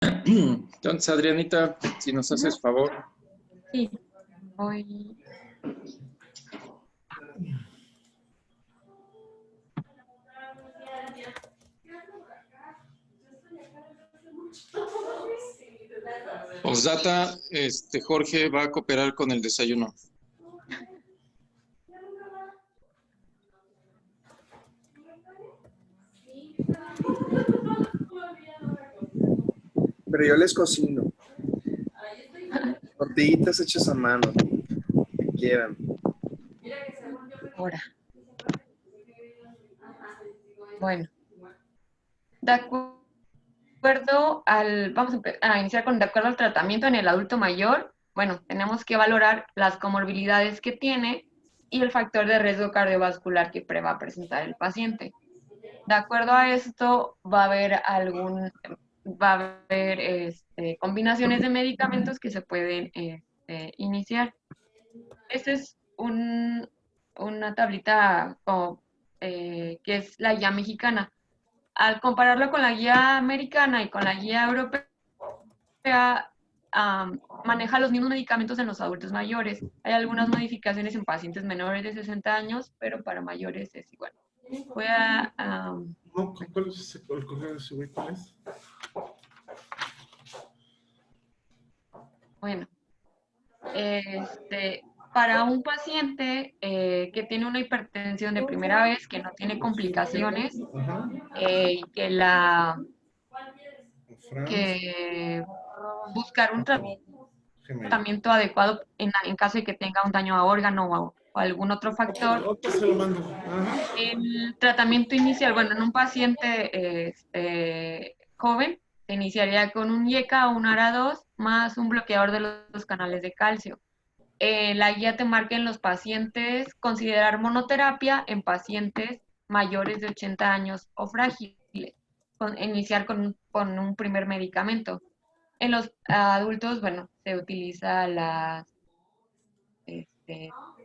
Entonces, Adrianita, si nos Ujú. haces favor. Sí, voy. Osdata, Jorge va a cooperar con el desayuno. Pero yo les cocino. Tortillitas hechas a mano, que quieran. Ahora, bueno, de acuerdo al, vamos a iniciar con de acuerdo al tratamiento en el adulto mayor. Bueno, tenemos que valorar las comorbilidades que tiene y el factor de riesgo cardiovascular que va a presentar el paciente. De acuerdo a esto, va a haber combinaciones de medicamentos que se pueden iniciar. Esta es una tablita que es la guía mexicana. Al compararlo con la guía americana y con la guía europea, maneja los mismos medicamentos en los adultos mayores. Hay algunas modificaciones en pacientes menores de 60 años, pero para mayores es igual. Voy a... No, ¿cuál es el correo de ese güey? ¿Cuál es? bueno, para un paciente que tiene una hipertensión de primera vez, que no tiene complicaciones, Ajá. y Franz que buscar un Gmail. tratamiento adecuado en caso de que tenga un daño a órgano o algún otro factor. Otro se lo mando. Ajá. El tratamiento inicial, bueno, en un paciente joven, se iniciaría con un IECA o un ARA2 más un bloqueador de los canales de calcio. La guía te marca en los pacientes considerar monoterapia en pacientes mayores de 80 años o frágiles, iniciar con un primer medicamento. En los adultos, bueno, se utiliza las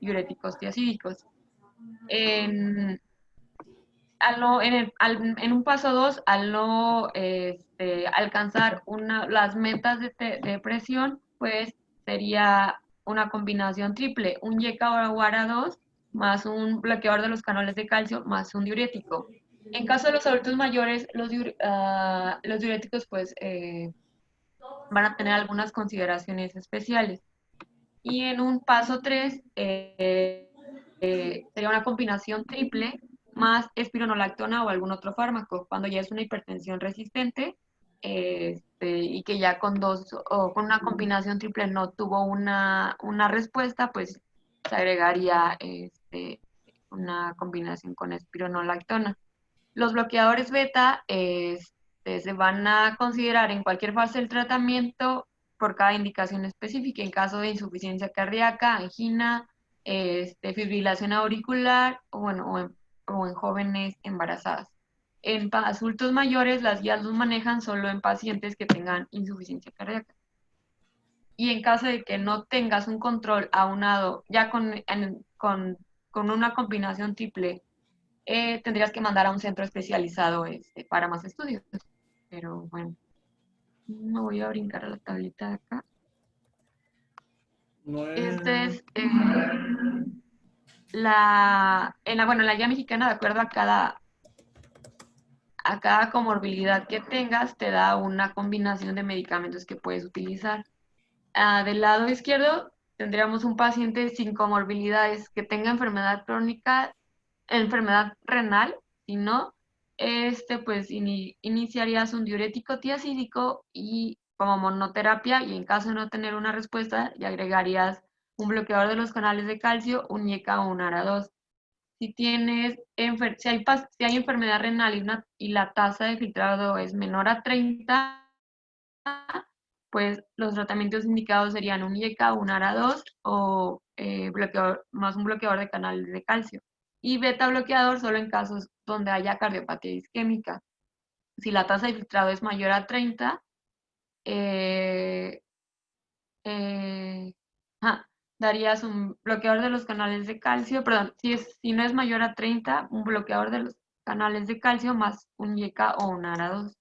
diuréticos tiazídicos. En, en un paso 2, al no alcanzar las metas de presión, pues sería una combinación triple, un YK o ARA2 más un bloqueador de los canales de calcio más un diurético. En caso de los adultos mayores, los diuréticos pues van a tener algunas consideraciones especiales. Y en un paso 3 sería una combinación triple más espironolactona o algún otro fármaco, cuando ya es una hipertensión resistente y que ya con dos o con una combinación triple no tuvo una respuesta, pues se agregaría una combinación con espironolactona. Los bloqueadores beta se van a considerar en cualquier fase del tratamiento por cada indicación específica, en caso de insuficiencia cardíaca, angina, fibrilación auricular o en jóvenes embarazadas. En adultos mayores, las guías los manejan solo en pacientes que tengan insuficiencia cardíaca. Y en caso de que no tengas un control aunado ya con una combinación triple, tendrías que mandar a un centro especializado para más estudios. Pero bueno, me voy a brincar a la tablita de acá. No Este es. es en la guía mexicana, de acuerdo a cada comorbilidad que tengas, te da una combinación de medicamentos que puedes utilizar. Del lado izquierdo tendríamos un paciente sin comorbilidades que tenga enfermedad crónica, enfermedad renal, si no, pues iniciarías un diurético tiacídico y como monoterapia, y en caso de no tener una respuesta, ya agregarías un bloqueador de los canales de calcio, un IECA o un ARA2. Si hay enfermedad renal y la tasa de filtrado es menor a 30, pues los tratamientos indicados serían un IECA, un ARA2 o más un bloqueador de canales de calcio. Y beta bloqueador solo en casos donde haya cardiopatía isquémica. Si la tasa de filtrado es mayor a 30, eh, eh, darías un bloqueador de los canales de calcio, perdón, si no es mayor a 30, un bloqueador de los canales de calcio más un IECA o un ARA2.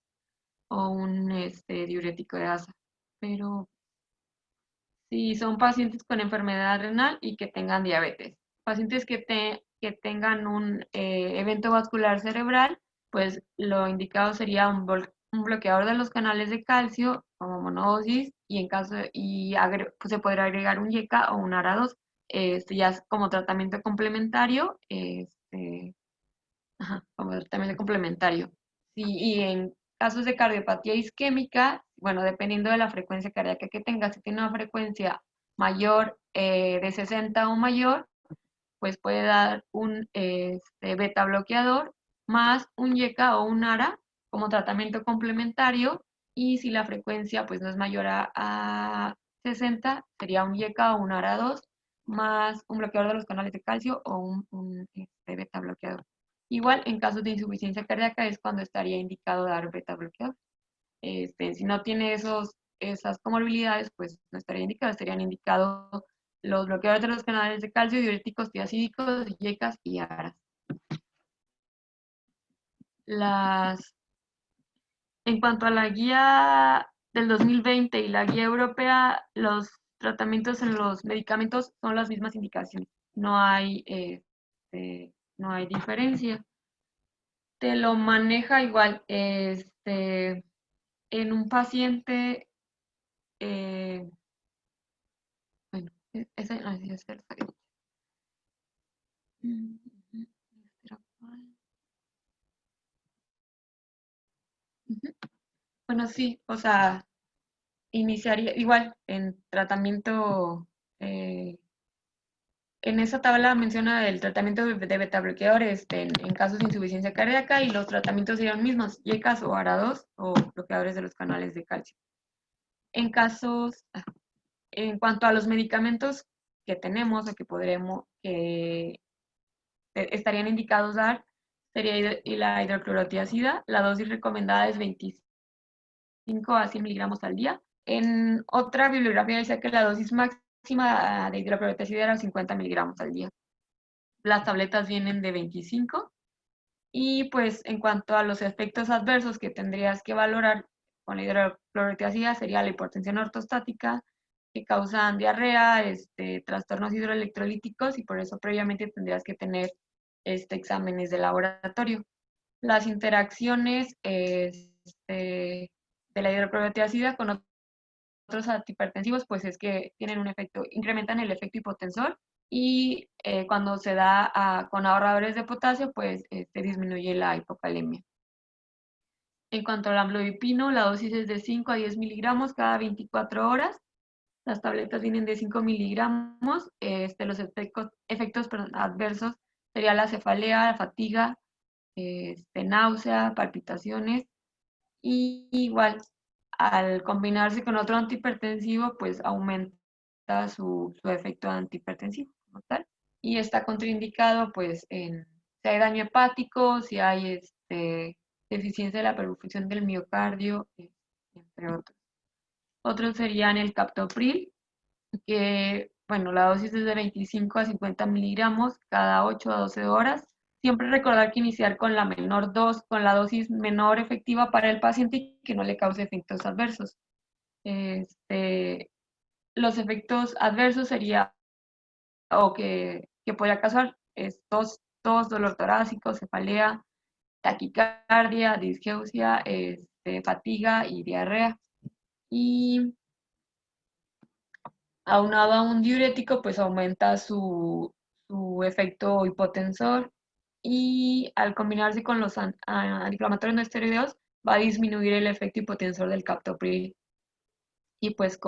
o un diurético de asa. Pero si son pacientes con enfermedad renal y que tengan diabetes. Pacientes que tengan un evento vascular cerebral, pues lo indicado sería un bloqueador de los canales de calcio como monodosis y en caso pues se podrá agregar un YECA o un ARA2, ya es como tratamiento complementario, como tratamiento complementario. Sí, y en casos de cardiopatía isquémica, bueno, dependiendo de la frecuencia cardíaca que tenga, si tiene una frecuencia mayor de 60 o mayor, pues puede dar un beta bloqueador más un YECA o un ARA como tratamiento complementario, y si la frecuencia pues no es mayor a 60, sería un YECA o un ARA2 más un bloqueador de los canales de calcio o un beta bloqueador. Igual en casos de insuficiencia cardíaca es cuando estaría indicado dar beta bloqueador. Si no tiene esas comorbilidades, pues no estaría indicado, estarían indicados los bloqueadores de los canales de calcio, diuréticos, tiacídicos, YECAs y ARAs. En cuanto a la guía del 2020 y la guía europea, los tratamientos en los medicamentos son las mismas indicaciones. No hay diferencia. Te lo maneja igual. En un paciente, bueno, ese no es el Bueno, sí, o sea, iniciaría igual en tratamiento, en esa tabla menciona el tratamiento de beta bloqueadores en casos de insuficiencia cardíaca, y los tratamientos serían mismos, YECAs o ARA2 o bloqueadores de los canales de calcio. En cuanto a los medicamentos que tenemos o que estarían indicados dar, sería la hidroclorotiazida. La dosis recomendada es 25 a 100 miligramos al día. En otra bibliografía dice que la dosis máxima de hidroclorotiazida era 50 miligramos al día. Las tabletas vienen de 25. Y pues en cuanto a los efectos adversos que tendrías que valorar con la hidroclorotiazida, sería la hipertensión ortostática, que causan diarrea, trastornos hidroelectrolíticos, y por eso previamente tendrías que tener exámenes de laboratorio. Las interacciones de la hidroclorotiazida con otros antihipertensivos, pues es que tienen un efecto, incrementan el efecto hipotensor, y cuando se da con ahorradores de potasio, pues disminuye la hipocalemia. En cuanto al amlodipino, la dosis es de 5 a 10 miligramos cada 24 horas. Las tabletas vienen de 5 miligramos. Los efectos adversos sería la cefalea, la fatiga, náusea, palpitaciones, y igual al combinarse con otro antihipertensivo, pues aumenta su efecto antihipertensivo como tal, y está contraindicado pues si hay daño hepático, si hay deficiencia de la perfusión del miocardio, entre otros. Otros serían el captopril, que bueno, la dosis es de 25 a 50 miligramos cada 8 a 12 horas. Siempre recordar que iniciar con con la dosis menor efectiva para el paciente y que no le cause efectos adversos. Los efectos adversos sería, o que podría causar, tos, dolor torácico, cefalea, taquicardia, disgeusia, fatiga y diarrea. Y aunado a un diurético, pues aumenta su efecto hipotensor, y al combinarse con los antiinflamatorios no esteroideos va a disminuir el efecto hipotensor del captopril. Y pues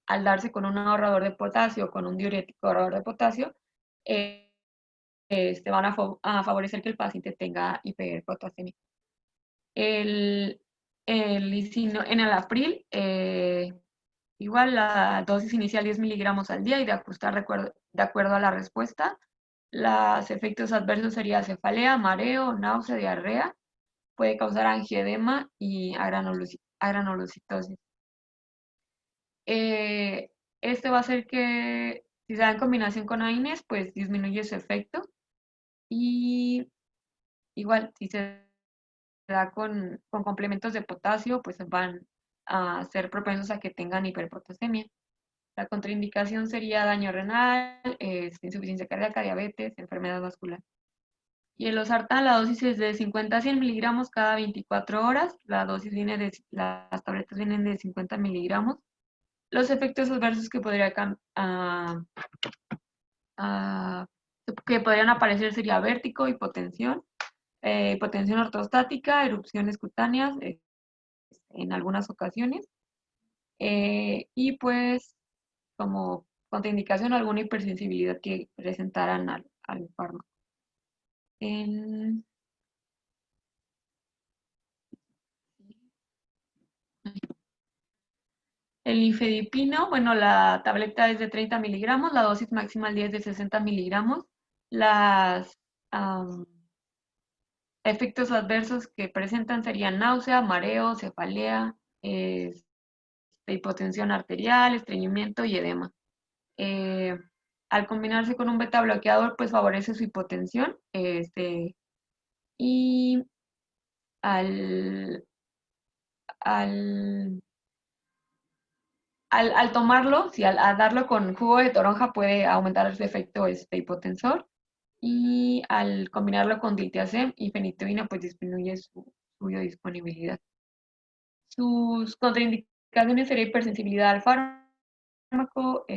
al darse con un ahorrador de potasio, con un diurético ahorrador de potasio, van a favorecer que el paciente tenga hiperpotasemia. En el april, igual la dosis inicial 10 miligramos al día, y de ajustar de acuerdo a la respuesta. Los efectos adversos serían cefalea, mareo, náusea, diarrea, puede causar angioedema y agranulocitosis. Va a hacer que, si se da en combinación con AINES, pues disminuye su efecto. Y igual, si se da con complementos de potasio, pues van a ser propensos a que tengan hiperpotasemia. La contraindicación sería daño renal, insuficiencia cardíaca, diabetes, enfermedad vascular. Y el losartán, la dosis es de 50 a 100 miligramos cada 24 horas. Las tabletas vienen de 50 miligramos. Los efectos adversos que podrían aparecer sería vértigo, hipotensión, hipotensión ortostática, erupciones cutáneas en algunas ocasiones. Y pues como contraindicación alguna hipersensibilidad que presentaran al fármaco. El nifedipino, bueno, la tableta es de 30 miligramos, la dosis máxima al día es de 60 miligramos. Los efectos adversos que presentan serían náusea, mareo, cefalea, hipotensión arterial, estreñimiento y edema. Al combinarse con un beta bloqueador, pues favorece su hipotensión. Y al tomarlo, si al darlo con jugo de toronja puede aumentar su efecto hipotensor, y al combinarlo con diltiazem y fenitoína pues disminuye su biodisponibilidad. Sus contraindicaciones serían hipersensibilidad al fármaco,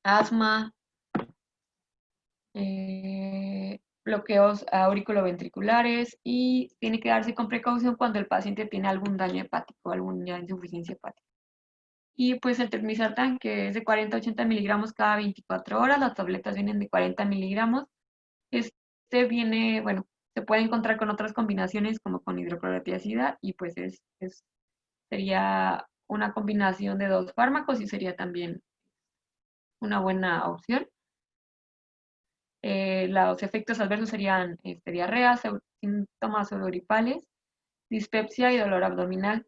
asma, bloqueos auriculoventriculares, y tiene que darse con precaución cuando el paciente tiene algún daño hepático, alguna insuficiencia hepática. Y pues el telmisartán, que es de 40 a 80 miligramos cada 24 horas, las tabletas vienen de 40 miligramos. Viene, bueno, se puede encontrar con otras combinaciones como con hidroclorotiazida, y pues sería una combinación de 2 fármacos y sería también una buena opción. Los efectos adversos serían diarrea, síntomas urogripales, dispepsia y dolor abdominal.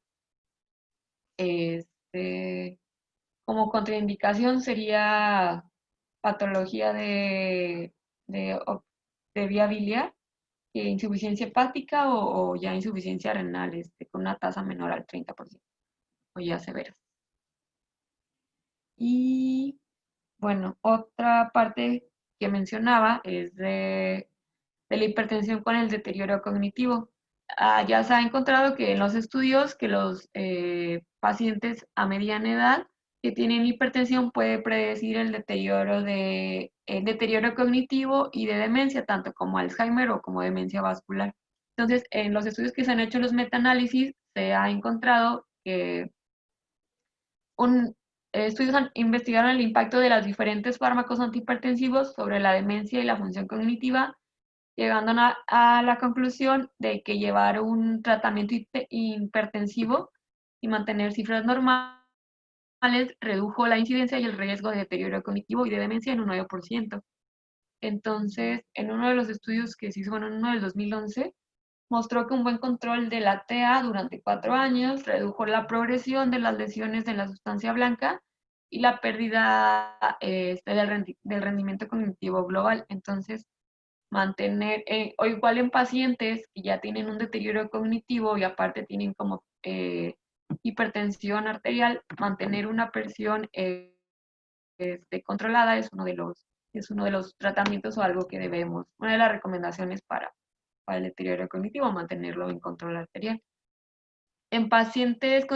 Como contraindicación sería patología de vía biliar, insuficiencia hepática o ya insuficiencia renal con una tasa menor al 30% o ya severas. Y bueno, otra parte que mencionaba es de la hipertensión con el deterioro cognitivo. Ya se ha encontrado que en los estudios que los pacientes a mediana edad que tienen hipertensión puede predecir el deterioro cognitivo y de demencia, tanto como Alzheimer o como demencia vascular. Entonces, en los estudios que se han hecho, los metaanálisis, se ha encontrado que estudios investigaron el impacto de los diferentes fármacos antihipertensivos sobre la demencia y la función cognitiva, llegando a la conclusión de que llevar un tratamiento hipertensivo y mantener cifras normales redujo la incidencia y el riesgo de deterioro cognitivo y de demencia en un 9%. Entonces, en uno de los estudios que se hizo, en uno del 2011, mostró que un buen control de la TA durante 4 años redujo la progresión de las lesiones de la sustancia blanca y la pérdida del rendimiento cognitivo global. Entonces, mantener, o igual en pacientes que ya tienen un deterioro cognitivo y aparte tienen como hipertensión arterial, mantener una presión controlada es uno de los tratamientos o algo que debemos, una de las recomendaciones para el deterioro cognitivo, mantenerlo en control arterial. En pacientes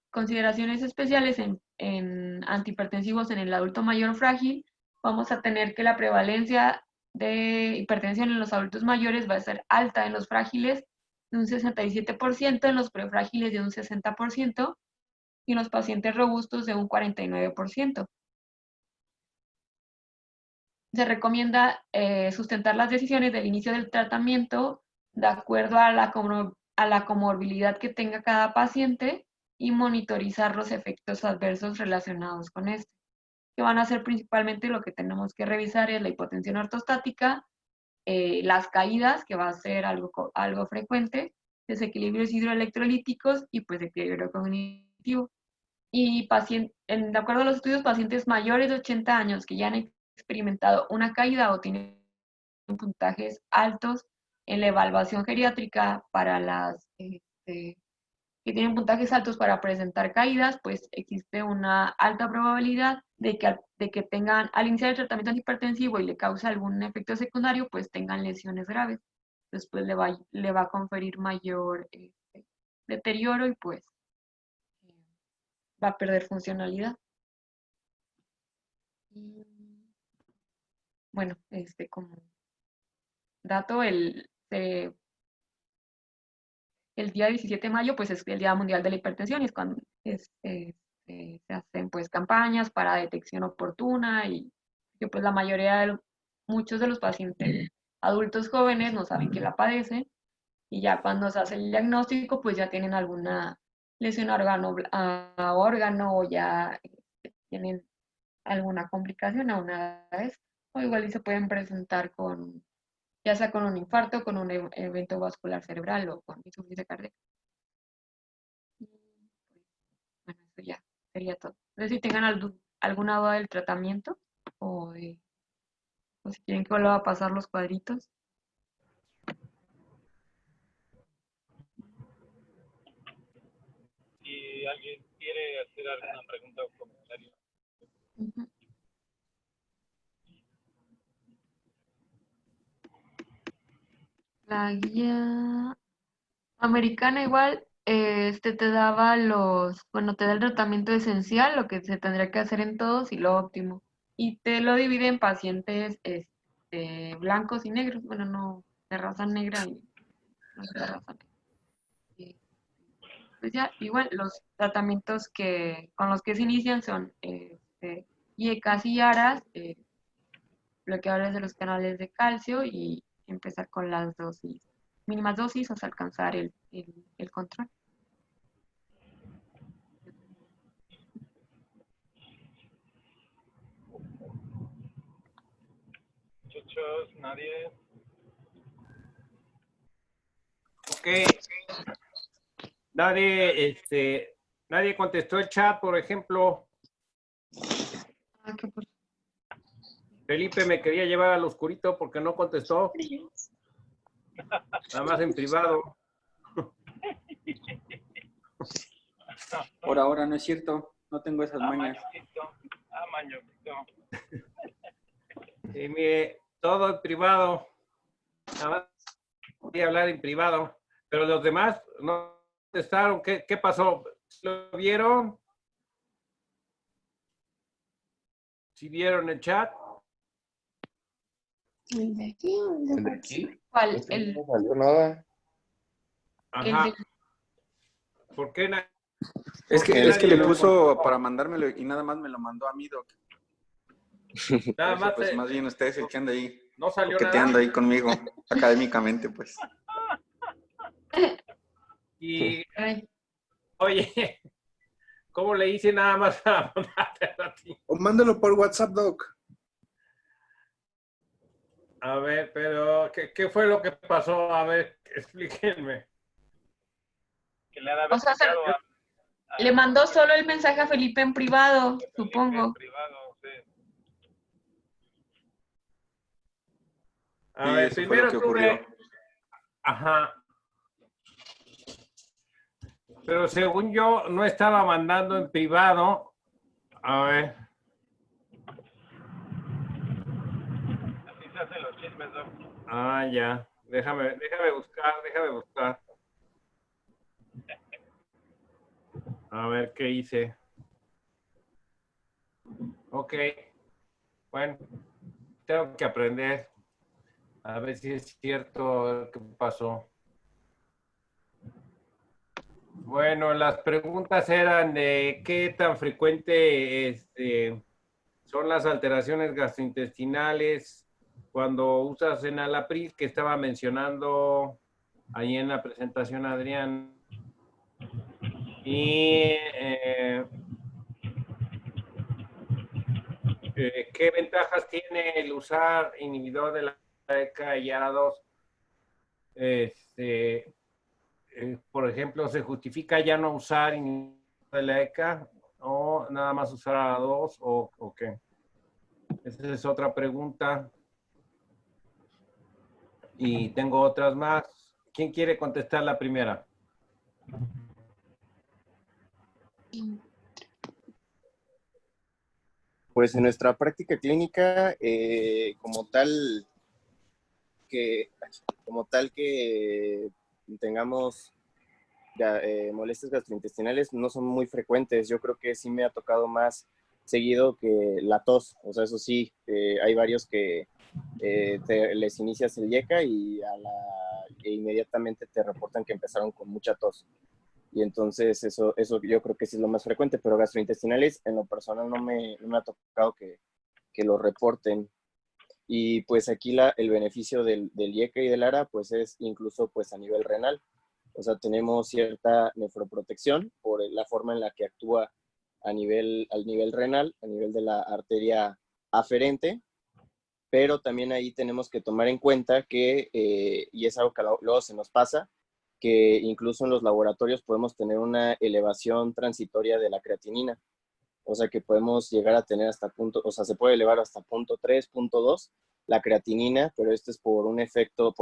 consideraciones especiales en antihipertensivos en el adulto mayor frágil, vamos a tener que la prevalencia de hipertensión en los adultos mayores va a ser alta en los frágiles de un 67%, en los prefrágiles de un 60% y en los pacientes robustos de un 49%. Se recomienda sustentar las decisiones del inicio del tratamiento de acuerdo a la comorbilidad que tenga cada paciente y monitorizar los efectos adversos relacionados con esto, que van a ser principalmente lo que tenemos que revisar es la hipotensión ortostática, las caídas, que va a ser algo frecuente, desequilibrios hidroelectrolíticos y pues deterioro cognitivo. Y de acuerdo a los estudios, pacientes mayores de 80 años que ya han experimentado una caída o tienen puntajes altos en la evaluación geriátrica para las que tienen puntajes altos para presentar caídas, pues existe una alta probabilidad de que tengan, al iniciar el tratamiento antihipertensivo y le causa algún efecto secundario, pues tengan lesiones graves. Después le va a conferir mayor deterioro y pues va a perder funcionalidad. Y, bueno, como dato, el día 17 de mayo pues es el Día Mundial de la Hipertensión y es cuando se hacen pues campañas para detección oportuna y que pues la mayoría muchos de los pacientes adultos jóvenes no saben que la padecen y ya cuando se hace el diagnóstico pues ya tienen alguna lesión a órgano o ya tienen alguna complicación a una vez o igual y se pueden presentar con ya sea con un infarto, con un evento vascular cerebral o con insuficiencia cardíaca. Bueno, eso ya sería todo. No sé si tengan alguna duda del tratamiento o, o si quieren que vuelva a pasar los cuadritos. Si alguien quiere hacer alguna pregunta o comentario. Uh-huh. La guía americana igual, te daba bueno, te da el tratamiento esencial, lo que se tendría que hacer en todos y lo óptimo. Y te lo divide en pacientes blancos y negros, bueno, no, de raza negra y no de raza negra. Y, pues ya, igual, los tratamientos con los que se inician son IECAS y ARAS, bloqueadores de los canales de calcio y empezar con las dosis, mínimas dosis hasta alcanzar el control. Muchachos, nadie. Ok. Nadie contestó el chat, por ejemplo. Felipe me quería llevar al oscurito porque no contestó. Nada más en privado. Por ahora no es cierto, no tengo esas mañas. Mañosito. Y mire, todo en privado. Nada más voy a hablar en privado. Pero los demás no contestaron. ¿Qué pasó? ¿Lo vieron? ¿Sí vieron el chat? ¿El de aquí o el de ¿El de aquí? ¿Cuál? No salió nada. Ajá. ¿Por qué? Es que nadie le lo puso para mandármelo y nada más me lo mandó a mí, Doc. Nada más. Pues más bien usted es el que anda ahí. No salió Coqueteando nada. ahí conmigo, académicamente, pues. Y, Ay, oye, ¿cómo le hice nada más a mandarte a ti? O mándalo por WhatsApp, Doc. A ver, pero ¿qué fue lo que pasó? A ver, explíquenme. Que le ha de haber o sea, picado le mandó solo el mensaje a Felipe en privado, Felipe supongo. en privado, sí. A Sí, ver, eso fue primero lo que ocurrió. Ajá. Pero según yo, no estaba mandando en privado. A ver. Así se hacen los chismes, Doc. Ah, ya. Déjame buscar. A ver qué hice. Ok. Bueno, tengo que aprender. A ver si es cierto qué pasó. Bueno, las preguntas eran de qué tan frecuente son las alteraciones gastrointestinales cuando usas enalapril, que estaba mencionando ahí en la presentación Adrián. Y ¿qué ventajas tiene el usar inhibidor de la ECA y ARA2? Por ejemplo, ¿se justifica ya no usar inhibidor de la ECA o nada más usar ARA2 o qué? Esa es otra pregunta. Y tengo otras más. ¿Quién quiere contestar la primera? Pues en nuestra práctica clínica, como tal que tengamos molestias gastrointestinales, no son muy frecuentes. Yo creo que sí me ha tocado más seguido que la tos. O sea, eso sí, hay varios que les inicias el IECA y inmediatamente te reportan que empezaron con mucha tos. Y entonces eso yo creo que sí es lo más frecuente, pero gastrointestinales en lo personal no me ha tocado que lo reporten. Y pues aquí el beneficio del IECA y del ARA pues es incluso pues a nivel renal. O sea, tenemos cierta nefroprotección por la forma en la que actúa al nivel renal, a nivel de la arteria aferente, pero también ahí tenemos que tomar en cuenta que, y es algo que luego se nos pasa, que incluso en los laboratorios podemos tener una elevación transitoria de la creatinina. O sea que podemos llegar a tener se puede elevar hasta 0.3, 0.2 la creatinina, pero esto es por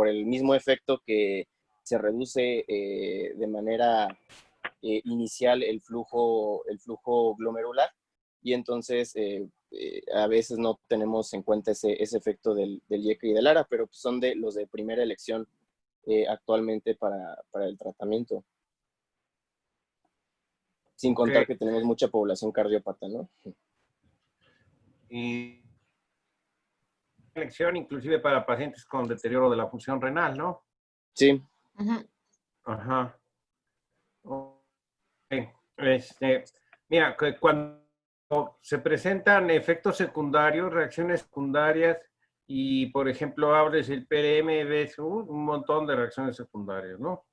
el mismo efecto que se reduce de manera inicial el flujo glomerular, y entonces a veces no tenemos en cuenta ese efecto del IECA y del ARA, pero son los de primera elección actualmente para el tratamiento. Sin contar que tenemos mucha población cardiópata, ¿no? Y elección inclusive para pacientes con deterioro de la función renal, ¿no? Sí. Ajá. Okay. Mira, cuando se presentan efectos secundarios, reacciones secundarias, y por ejemplo abres el PRM, ves un montón de reacciones secundarias, ¿no?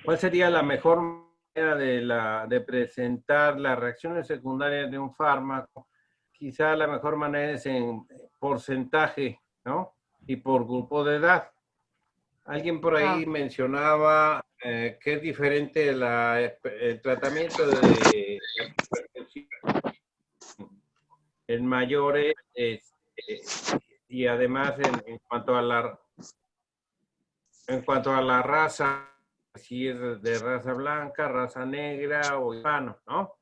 ¿Cuál sería la mejor manera de presentar las reacciones secundarias de un fármaco? Quizá la mejor manera es en porcentaje, ¿no? Y por grupo de edad. Alguien por ahí mencionaba que es diferente el tratamiento de hipertensión en mayores y además en cuanto a la raza, si es de raza blanca, raza negra o hispano, ¿no?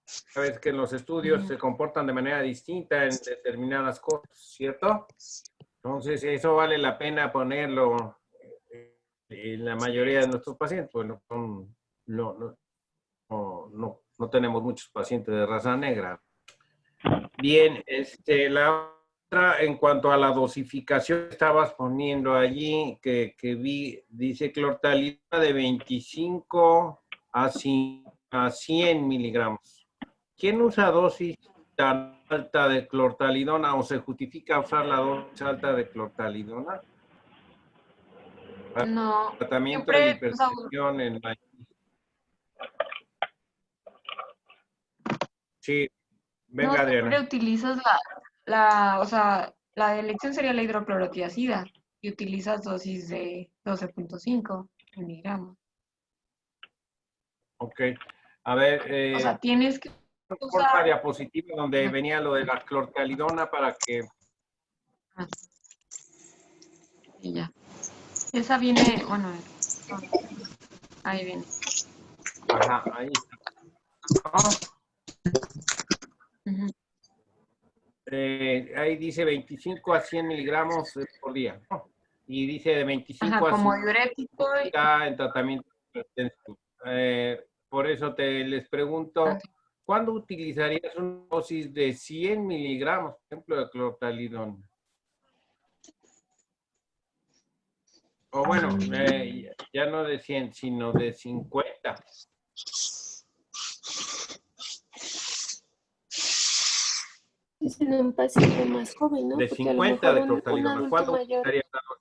Sabes que en los estudios se comportan de manera distinta en determinadas cosas, ¿cierto? Entonces, eso vale la pena ponerlo en la mayoría de nuestros pacientes. Pues no tenemos muchos pacientes de raza negra. Bien, la otra, en cuanto a la dosificación, estabas poniendo allí que vi, dice clortalidona de 25 a 100 miligramos. ¿Quién usa dosis tan alta de clortalidona o se justifica usar la dosis alta de clortalidona? No. Tratamiento de hipertensión en la... Sí, venga, no, Adriana. siempre utilizas la elección sería la hidroclorotiazida y utilizas dosis de 12.5 miligramos. Ok. A ver, O sea, tienes que usar la diapositiva donde venía lo de la clortalidona para que... Y ya. Esa viene, bueno, ahí viene. Ajá, ahí está. Ahí dice 25 a 100 miligramos por día, ¿no? Y dice de 25 a como 100 diurético. está en tratamiento. Por eso les pregunto, ¿cuándo utilizarías una dosis de 100 miligramos, por ejemplo, de clortalidona? O bueno, ya no de 100, sino de 50. Es en un paciente más joven, ¿no? De Porque 50 de un clortalidona. ¿Cuándo utilizarías la dosis?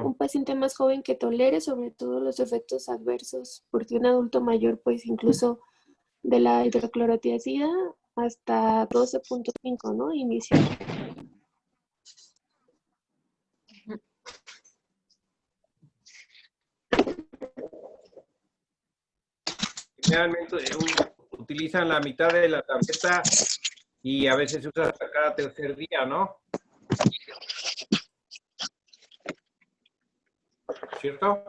Un paciente más joven que tolere sobre todo los efectos adversos, porque un adulto mayor, pues incluso de la hidroclorotiazida hasta 12.5, ¿no? Inicial. Generalmente utilizan la mitad de la tableta y a veces se usa hasta cada tercer día, ¿no? ¿cierto?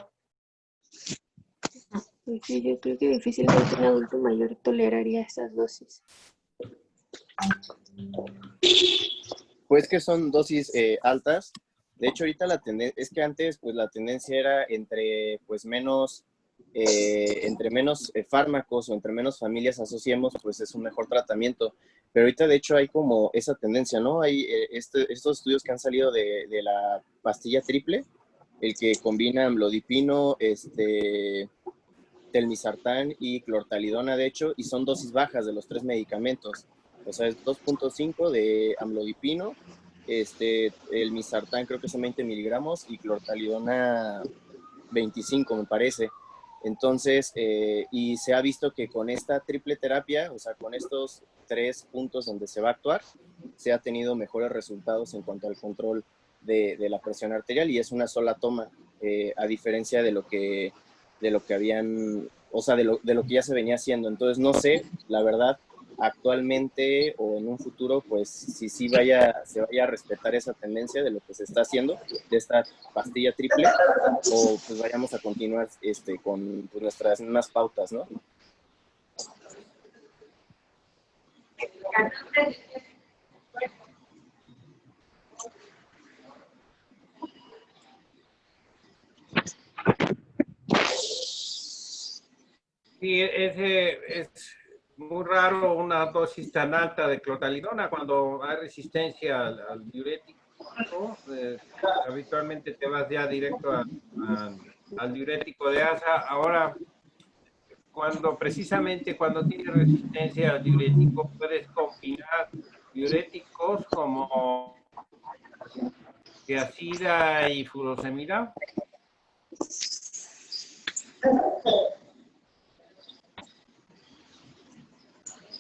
Pues sí, yo creo que difícilmente un adulto mayor toleraría esas dosis. Pues que son dosis altas. De hecho, ahorita la tendencia, es que antes pues la tendencia era entre pues menos, fármacos o entre menos familias asociemos, pues es un mejor tratamiento. Pero ahorita de hecho hay como esa tendencia, ¿no? Hay estos estudios que han salido de la pastilla triple, el que combina amlodipino, telmisartán y clortalidona, de hecho, y son dosis bajas de los 3 medicamentos. O sea, es 2.5 de amlodipino, el misartán creo que son 20 miligramos y clortalidona 25, me parece. Entonces, y se ha visto que con esta triple terapia, o sea, con estos 3 puntos donde se va a actuar, se ha tenido mejores resultados en cuanto al control de la presión arterial y es una sola toma, a diferencia de lo que habían, o sea, de lo que ya se venía haciendo. Entonces, no sé, la verdad, actualmente o en un futuro, pues, si se vaya a respetar esa tendencia de lo que se está haciendo, de esta pastilla triple, o pues vayamos a continuar con pues, nuestras mismas pautas, ¿no? Sí, es muy raro una dosis tan alta de clortalidona cuando hay resistencia al diurético, ¿no? Habitualmente te vas ya directo al diurético de asa. Ahora, precisamente cuando tienes resistencia al diurético, puedes combinar diuréticos como tiazida y furosemida.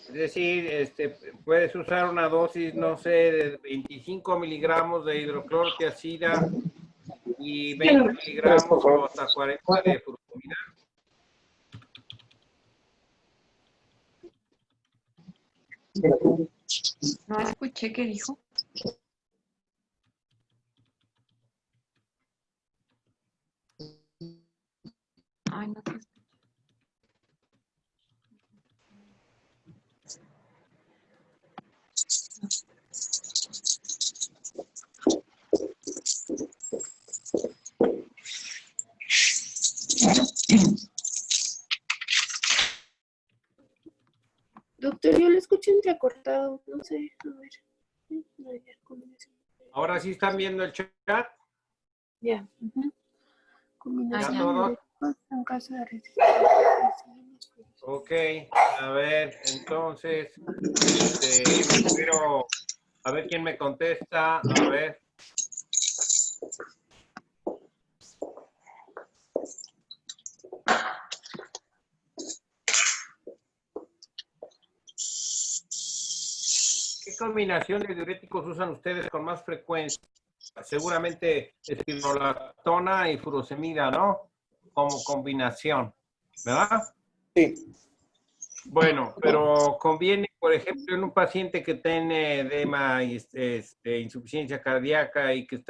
Es decir, puedes usar una dosis, no sé, de 25 miligramos de hidroclorotiazida y 20 miligramos o hasta 40 de furosemida. No escuché qué dijo. Ay, no te escuché. Doctor, yo lo escucho entrecortado, no sé, a ver. No, ya, combinación. Ahora sí están viendo el chat. Ya. Combinación ¿Ya todos? de en caso de resistencia. Ok, a ver, entonces, quiero a ver quién me contesta, a ver. ¿Qué combinación de diuréticos usan ustedes con más frecuencia? Seguramente espironolactona y furosemida, ¿no? Como combinación, ¿verdad? Sí. Bueno, pero conviene, por ejemplo, en un paciente que tiene edema y insuficiencia cardíaca y que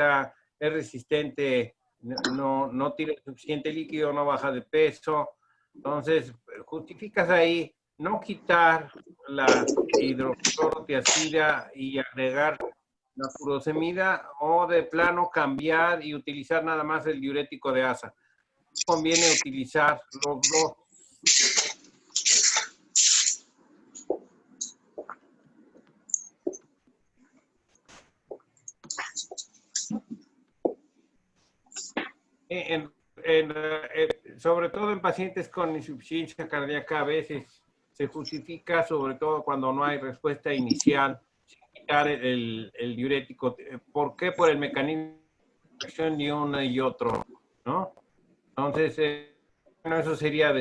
es resistente, no tiene suficiente líquido, no baja de peso. Entonces, justificas ahí no quitar la hidroclorotiazida y agregar la furosemida o de plano cambiar y utilizar nada más el diurético de asa. Conviene utilizar los dos. Sobre todo en pacientes con insuficiencia cardíaca, a veces se justifica, sobre todo cuando no hay respuesta inicial, quitar el diurético. ¿Por qué? Por el mecanismo de acción de uno y otro, ¿no? Entonces, bueno, eso sería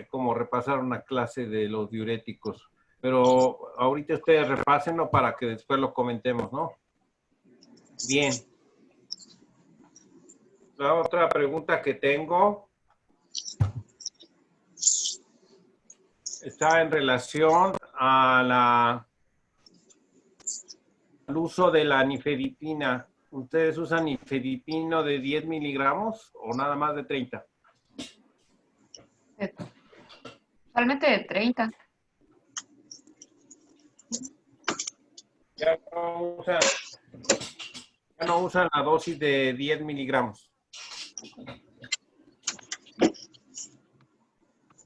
como repasar una clase de los diuréticos. Pero ahorita ustedes repásenlo para que después lo comentemos, ¿no? Bien. La otra pregunta que tengo está en relación al uso de la nifedipina. ¿Ustedes usan nifedipino de 10 miligramos o nada más de 30? Usualmente de 30. Ya no usan la dosis de 10 miligramos.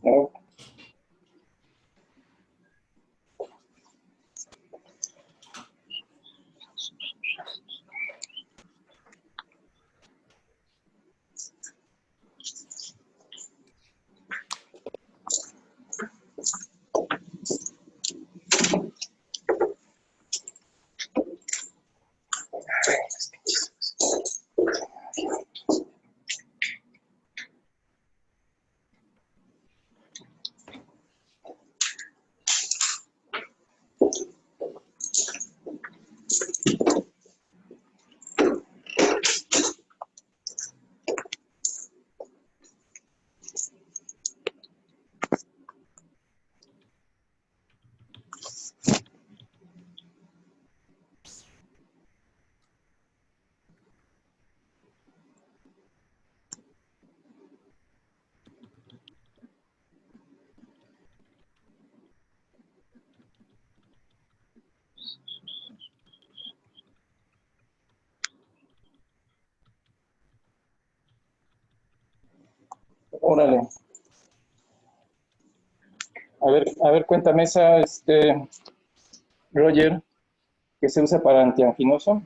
No. Órale. A ver, cuéntame esa, Roger, que se usa para antianginoso.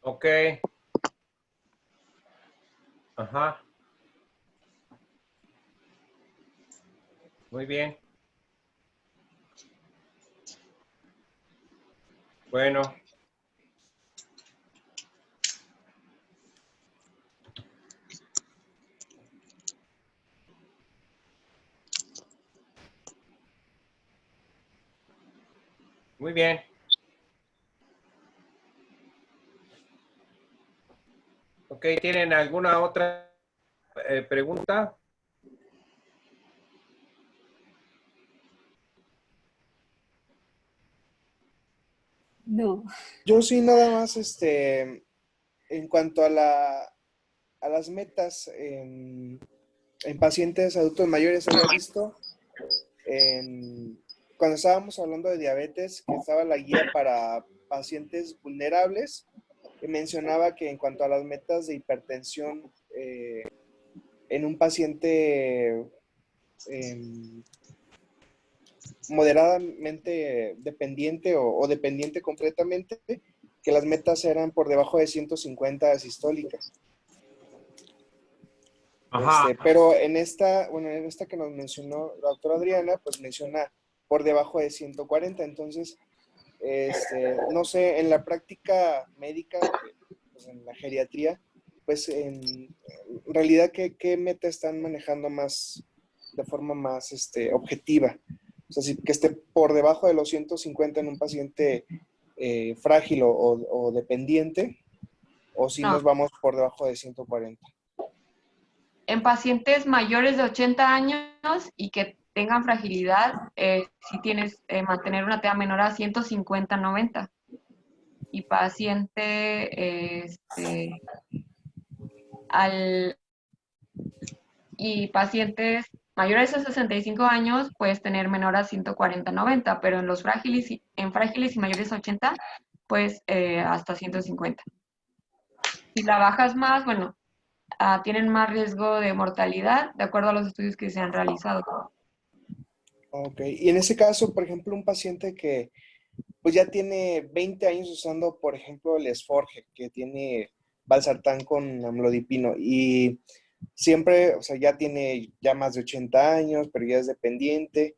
Ok. Ajá. Muy bien. Bueno. Muy bien. Ok, ¿tienen alguna otra pregunta? No. Yo sí, nada más, en cuanto a las metas en pacientes adultos mayores, había visto cuando estábamos hablando de diabetes, que estaba la guía para pacientes vulnerables, que mencionaba que en cuanto a las metas de hipertensión en un paciente moderadamente dependiente o dependiente completamente, que las metas eran por debajo de 150 sistólicas. Ajá. Pero en esta que nos mencionó la doctora Adriana, pues menciona por debajo de 140. Entonces, no sé, en la práctica médica, pues en la geriatría, pues en realidad, ¿qué meta están manejando más, de forma más objetiva? O sea, si que esté por debajo de los 150 en un paciente frágil o dependiente, o si No. nos vamos por debajo de 140. En pacientes mayores de 80 años y que tengan fragilidad, si tienes mantener una TEA menor a 150-90. Y pacientes mayores a 65 años puedes tener menor a 140-90, pero en frágiles y mayores a 80, pues hasta 150. Si la bajas más, bueno, tienen más riesgo de mortalidad, de acuerdo a los estudios que se han realizado. Ok, y en ese caso, por ejemplo, un paciente que pues ya tiene 20 años usando, por ejemplo, el Esforge, que tiene valsartán con amlodipino, y siempre, o sea, ya tiene ya más de 80 años, pero ya es dependiente,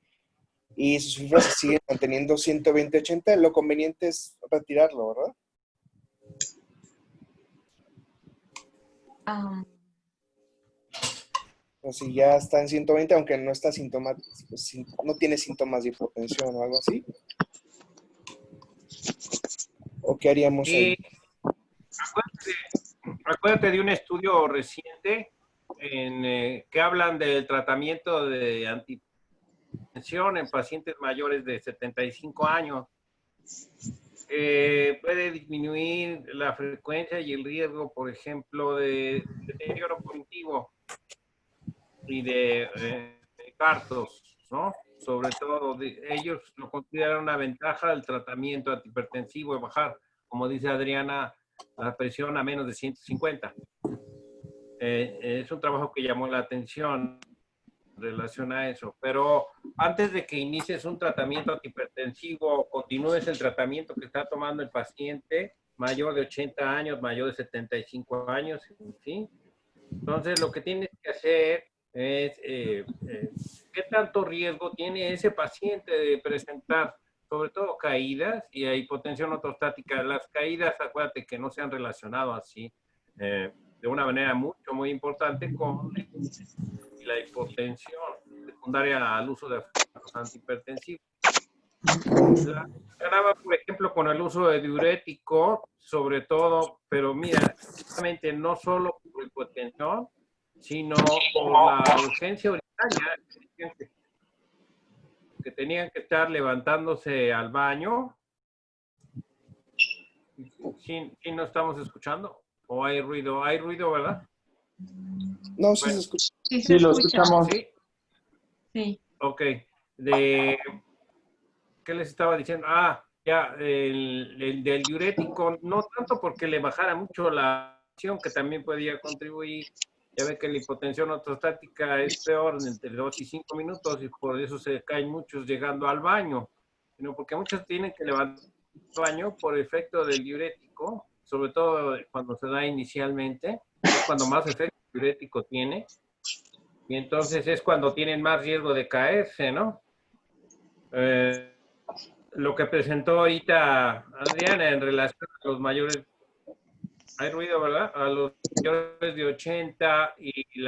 y sus cifras se siguen manteniendo 120-80, lo conveniente es retirarlo, ¿verdad? O si ya está en 120, aunque no está no tiene síntomas de hipotensión o algo así. ¿O qué haríamos ahí? Acuérdate de un estudio reciente que hablan del tratamiento de antihipertensión en pacientes mayores de 75 años. puede disminuir la frecuencia y el riesgo, por ejemplo, de deterioro cognitivo y de infartos, ¿no? Sobre todo, ellos lo consideran una ventaja del tratamiento antihipertensivo de bajar, como dice Adriana, la presión a menos de 150. Es un trabajo que llamó la atención en relación a eso. Pero antes de que inicies un tratamiento antihipertensivo, continúes el tratamiento que está tomando el paciente mayor de 80 años, mayor de 75 años, en fin. Entonces, lo que tienes que hacer es qué tanto riesgo tiene ese paciente de presentar, sobre todo caídas y hipotensión ortostática. Las caídas, acuérdate que no se han relacionado así de una manera muy importante con la hipotensión secundaria al uso de fármacos antihipertensivos. Ganaba, por ejemplo, con el uso de diurético, sobre todo, pero mira, realmente no solo por hipotensión, sino por la urgencia urinaria, que tenían que estar levantándose al baño. ¿Sí no estamos escuchando? ¿O hay ruido? ¿Hay ruido, verdad? No, sí se escucha. Sí, lo escuchamos. ¿Sí? Sí. Ok. ¿Qué les estaba diciendo? Ya, el del diurético, no tanto porque le bajara mucho la presión, que también podía contribuir. Ya ve que la hipotensión ortostática es peor entre 2 y 5 minutos y por eso se caen muchos llegando al baño, sino porque muchos tienen que levantar el baño por efecto del diurético, sobre todo cuando se da inicialmente, es cuando más efecto diurético tiene, y entonces es cuando tienen más riesgo de caerse, ¿no? Lo que presentó ahorita Adriana en relación a los mayores, hay ruido, ¿verdad? A los mayores de 80 y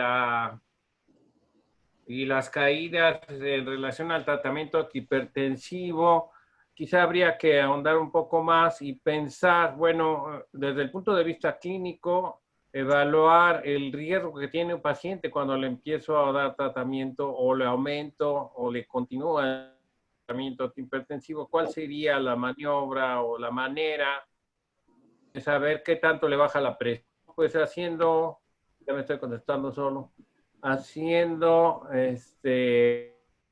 las caídas en relación al tratamiento antihipertensivo, quizá habría que ahondar un poco más y pensar, bueno, desde el punto de vista clínico, evaluar el riesgo que tiene un paciente cuando le empiezo a dar tratamiento o le aumento o le continúo el tratamiento antihipertensivo, ¿cuál sería la maniobra o la manera de saber qué tanto le baja la presión? Pues haciendo, ya me estoy contestando solo, haciendo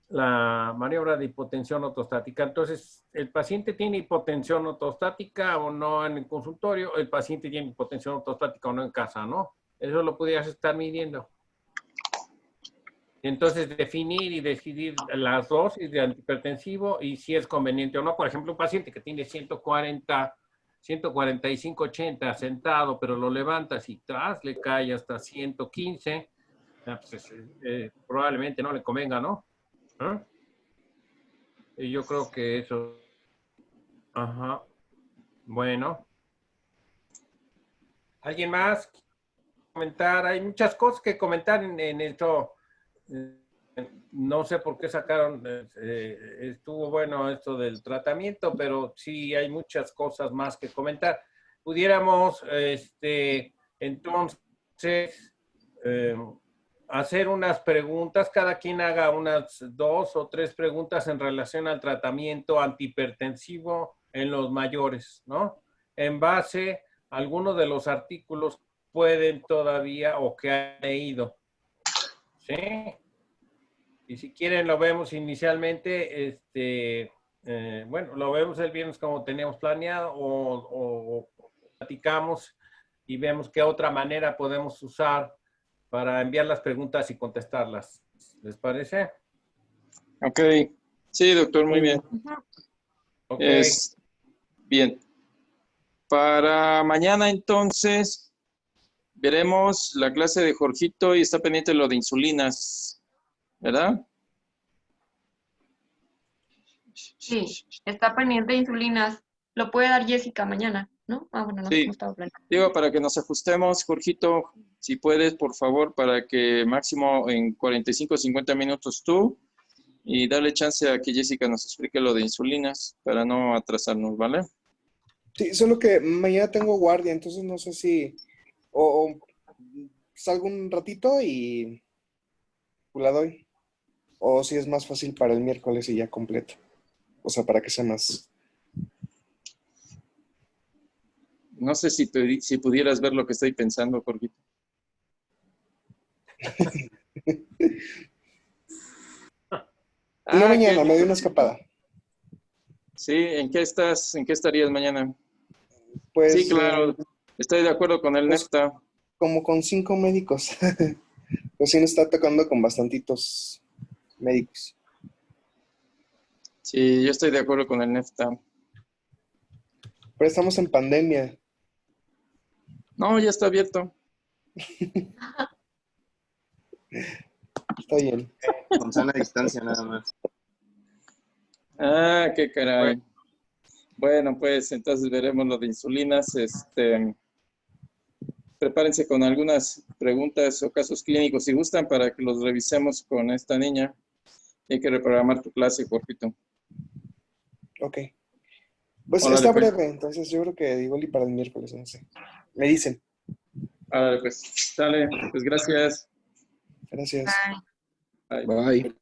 la maniobra de hipotensión ortostática. Entonces, ¿el paciente tiene hipotensión ortostática o no en el consultorio? ¿El paciente tiene hipotensión ortostática o no en casa, no? Eso lo pudieras estar midiendo. Entonces, definir y decidir las dosis de antihipertensivo y si es conveniente o no. Por ejemplo, un paciente que tiene 145, 80 sentado, pero lo levantas y tras le cae hasta 115, pues, probablemente no le convenga, ¿no? Y yo creo que eso. Ajá. Bueno. ¿Alguien más? Comentar. Hay muchas cosas que comentar en esto. No sé por qué sacaron, estuvo bueno esto del tratamiento, pero sí hay muchas cosas más que comentar. Pudiéramos, entonces, hacer unas preguntas, cada quien haga unas 2 o 3 preguntas en relación al tratamiento antihipertensivo en los mayores, ¿no? En base a algunos de los artículos pueden todavía o que han leído. ¿Sí? Y si quieren lo vemos inicialmente, bueno, lo vemos el viernes como teníamos planeado o platicamos y vemos qué otra manera podemos usar para enviar las preguntas y contestarlas. ¿Les parece? Ok. Sí, doctor, muy bien. Okay. Bien. Para mañana, entonces, veremos la clase de Jorgito y está pendiente lo de insulinas, ¿verdad? Sí, está pendiente de insulinas. Lo puede dar Jessica mañana, ¿no? Bueno, no, Sí. no estaba planeado. Digo, para que nos ajustemos, Jorgito, si puedes, por favor, para que máximo en 45 o 50 minutos tú y darle chance a que Jessica nos explique lo de insulinas para no atrasarnos, ¿vale? Sí, solo que mañana tengo guardia, entonces no sé si o salgo un ratito y la doy. O si es más fácil para el miércoles y ya completo. O sea, para que sea más. No sé si pudieras ver lo que estoy pensando, Jorgito. Yo mañana me doy una escapada. Sí, ¿en qué estás? ¿En qué estarías mañana? Pues, sí, claro, estoy de acuerdo con el pues, NEFTA. como con 5 médicos. Pues sí nos está tocando con bastantitos médicos. Sí, yo estoy de acuerdo con el NEFTA. Pero estamos en pandemia. No, ya está abierto. Está bien. Con sana distancia nada más. Ah, qué caray. Bueno, pues entonces veremos lo de insulinas. Prepárense con algunas preguntas o casos clínicos si gustan para que los revisemos con esta niña. Hay que reprogramar tu clase, Jorgito. Ok. Pues Órale, está pues. breve, entonces yo creo que igual y para el miércoles, no sé. Me dicen. Órale, pues. Sale. Pues gracias. Gracias. Bye. Bye. Bye.